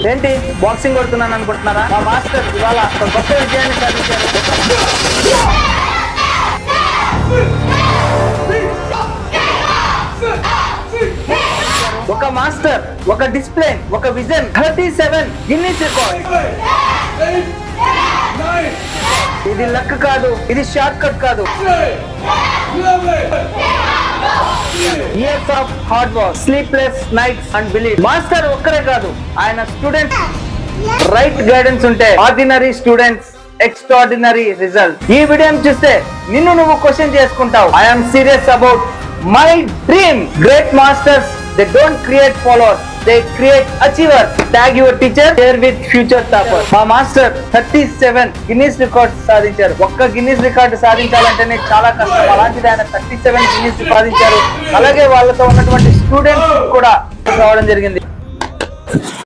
ఏంటి బాక్సింగ్ కొడుతున్నాను అనుకుంటున్నారా? మా మాస్టర్ ఇవాళ ఒక గొప్ప విజయాన్ని సాధించారు. ఒక మాస్టర్, ఒక డిసిప్లిన్, ఒక విజన్, 37 గిన్నీస్ రికార్డ్. ఇది లక్ కాదు, ఇది షార్ట్ కట్ కాదు. Years of hard work, sleepless nights and believe. Master ఒక్కరే కాదు, ఆయన స్టూడెంట్స్ రైట్ గైడెన్స్ ఉంటే ఆర్డినరీ స్టూడెంట్స్ ఎక్స్ట్రాడినరీ రిజల్ట్. ఈ వీడియోని చూస్తే నిన్ను నువ్వు క్వశ్చన్ చేసుకుంటావు. I'm serious about my dream. Great masters, they don't create followers, they create achievers. Tag your teacher, share with future toppers. మా మాస్టర్ 37 గిన్నీస్ రికార్డ్ సాధించారు. ఒక్క గిన్నీస్ రికార్డు సాధించాలంటేనే చాలా కష్టం. అలాంటిది ఆయన 37 గిన్నీస్ సాధించారు. అలాగే వాళ్ళతో ఉన్నటువంటి స్టూడెంట్స్ కూడా రావడం జరిగింది.